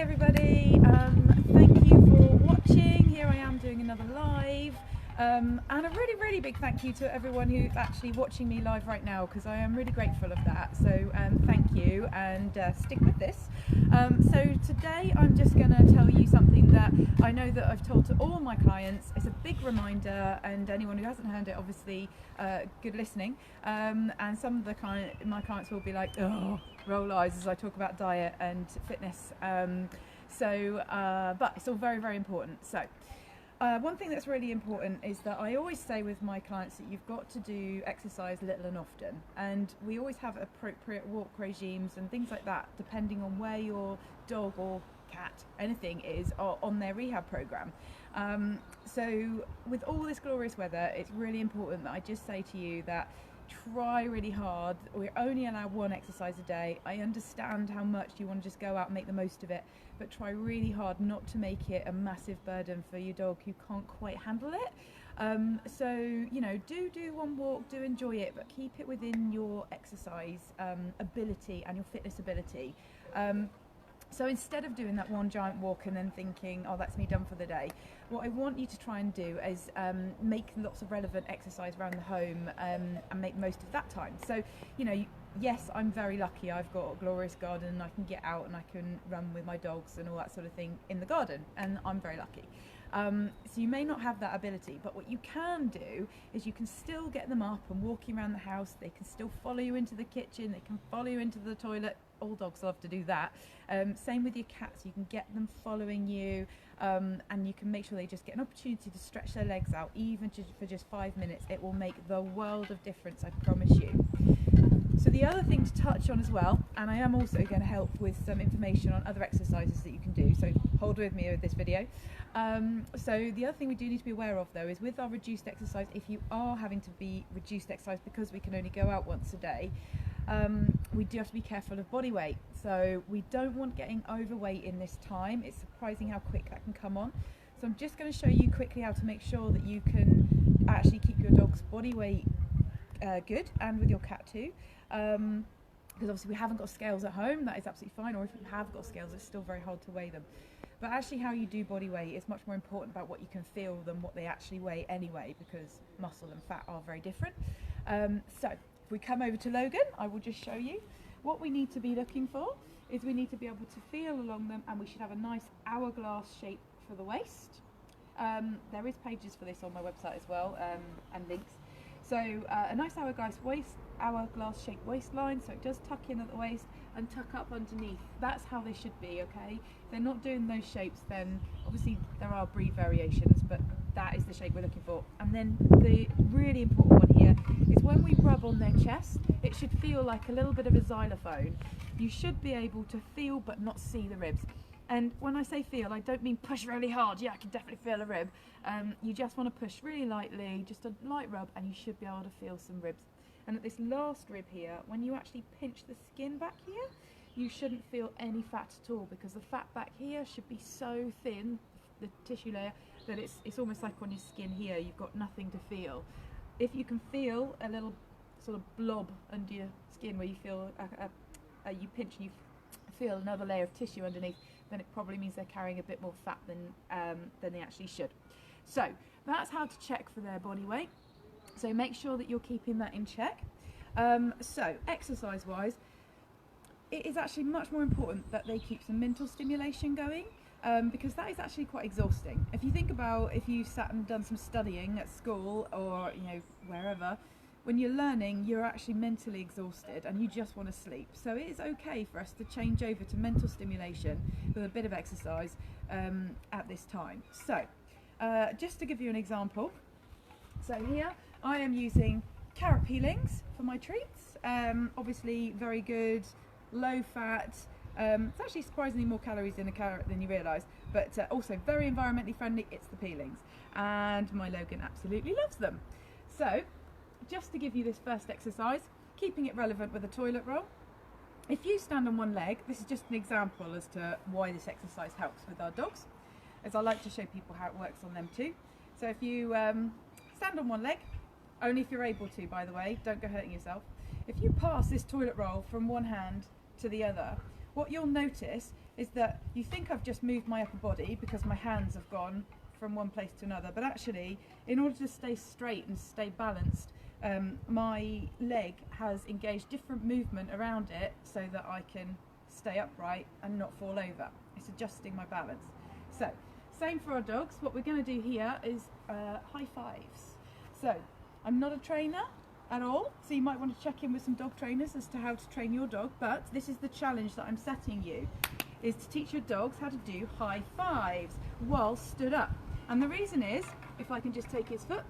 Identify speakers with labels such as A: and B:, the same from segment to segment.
A: everybody, thank you for watching. Here I am doing another live, and a really big thank you to everyone who's actually watching me live right now, because I am really grateful of that. So thank you, and stick with this. So today I'm just going to tell you something that I know that I've told to all my clients. It's a big reminder, and anyone who hasn't heard it, obviously good listening. And some of my clients will be like, oh, roll eyes as I talk about diet and fitness. But it's all very important. So one thing that's really important is that I always say with my clients that you've got to do exercise little and often, and we always have appropriate walk regimes and things like that depending on where your dog or cat, anything, is on their rehab program. So with all this glorious weather, it's really important that I just say to you that try really hard. We're only allowed one exercise a day. I understand how much you want to just go out and make the most of it, but try really hard not to make it a massive burden for your dog who can't quite handle it. So, you know, do one walk, do enjoy it, but keep it within your exercise ability and your fitness ability. So instead of doing that one giant walk and then thinking, oh, that's me done for the day, what I want you to try and do is make lots of relevant exercise around the home and make most of that time. So, you know, yes, I'm very lucky. I've got a glorious garden and I can get out and I can run with my dogs and all that sort of thing in the garden, and I'm very lucky. So you may not have that ability, but what you can do is you can still get them up and walking around the house. They can still follow you into the kitchen, they can follow you into the toilet. All dogs love to do that. Same with your cats, you can get them following you, and you can make sure they just get an opportunity to stretch their legs out, even for just 5 minutes. It will make the world of difference, I promise you. So the other thing to touch on as well, and I am also going to help with some information on other exercises that you can do, so hold with me with this video. So the other thing we do need to be aware of though is with our reduced exercise, if you are having to be reduced exercise because we can only go out once a day, we do have to be careful of body weight. So we don't want getting overweight in this time. It's surprising how quick that can come on. So I'm just going to show you quickly how to make sure that you can actually keep your dog's body weight good, and with your cat too. Because obviously we haven't got scales at home, that is absolutely fine, or if you have got scales, it's still very hard to weigh them. But actually how you do body weight is much more important about what you can feel than what they actually weigh anyway, because muscle and fat are very different. So if we come over to Logan, I will just show you what we need to be looking for. Is we need to be able to feel along them, and we should have a nice hourglass shape for the waist. There is pages for this on my website as well, and links. So a nice hourglass shaped waistline, so it does tuck in at the waist and tuck up underneath. That's how they should be, okay? If they're not doing those shapes, then obviously there are breed variations, but that is the shape we're looking for. And then the really important one here is when we rub on their chest, it should feel like a little bit of a xylophone. You should be able to feel but not see the ribs. And when I say feel, I don't mean push really hard. Yeah, I can definitely feel a rib. You just want to push really lightly, just a light rub, and you should be able to feel some ribs. And at this last rib here, when you actually pinch the skin back here, you shouldn't feel any fat at all, because the fat back here should be so thin, the tissue layer, that it's almost like on your skin here, you've got nothing to feel. If you can feel a little sort of blob under your skin where you feel, you pinch and you feel another layer of tissue underneath, then it probably means they're carrying a bit more fat than they actually should. So that's how to check for their body weight. So make sure that you're keeping that in check. So exercise wise, it is actually much more important that they keep some mental stimulation going, because that is actually quite exhausting. If you think about if you sat and done some studying at school or wherever, when you're learning, you're actually mentally exhausted and you just want to sleep. So it is okay for us to change over to mental stimulation with a bit of exercise at this time. So just to give you an example, so here I am using carrot peelings for my treats. Obviously very good, low fat. It's actually surprisingly more calories in a carrot than you realise, but also very environmentally friendly. It's the peelings, and my Logan absolutely loves them. So just to give you this first exercise, keeping it relevant with a toilet roll. If you stand on one leg, this is just an example as to why this exercise helps with our dogs, as I like to show people how it works on them too. So if you stand on one leg, only if you're able to, by the way, don't go hurting yourself. If you pass this toilet roll from one hand to the other, what you'll notice is that you think I've just moved my upper body because my hands have gone from one place to another, but actually in order to stay straight and stay balanced, my leg has engaged different movement around it so that I can stay upright and not fall over. It's adjusting my balance. So same for our dogs. What we're going to do here is high fives. So I'm not a trainer at all, so you might want to check in with some dog trainers as to how to train your dog, but this is the challenge that I'm setting you, is to teach your dogs how to do high fives while stood up. And the reason is, if I can just take his foot,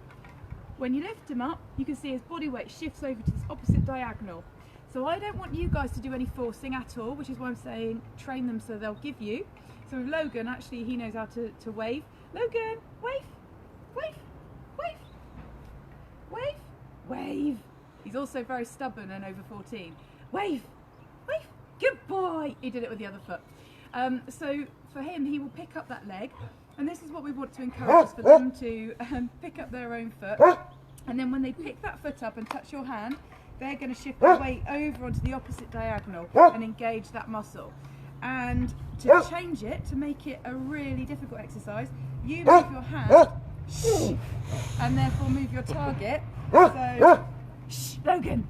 A: when you lift him up, you can see his body weight shifts over to this opposite diagonal. So I don't want you guys to do any forcing at all, which is why I'm saying train them so they'll give you. So with Logan, actually he knows how to wave. Logan, wave, wave, wave, wave, wave. He's also very stubborn and over 14. Wave, wave, good boy. He did it with the other foot. So for him, he will pick up that leg, and this is what we want to encourage, is for them to pick up their own foot, and then when they pick that foot up and touch your hand, they're going to shift their weight over onto the opposite diagonal and engage that muscle. And to change it, to make it a really difficult exercise, you move your hand, and therefore move your target. So, Logan.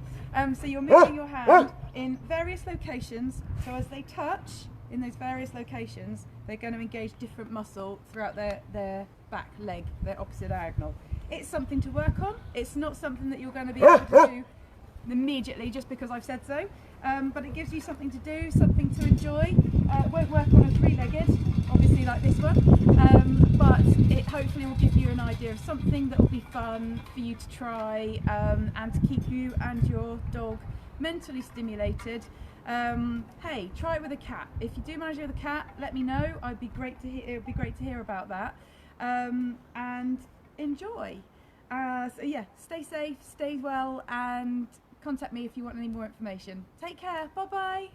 A: So you're moving your hand in various locations, so as they touch in those various locations, they're going to engage different muscle throughout their back leg, their opposite diagonal. It's something to work on. It's not something that you're going to be able to do immediately just because I've said so, but it gives you something to do, something to enjoy. It won't work on a three-legged, obviously, like this one, but it hopefully will give you an idea of something that will be fun for you to try, and to keep you and your dog mentally stimulated. Hey, try it with a cat. If you do manage it with a cat, let me know. It would be great to hear about that, and enjoy. So yeah, stay safe, stay well, and contact me if you want any more information. Take care. Bye bye.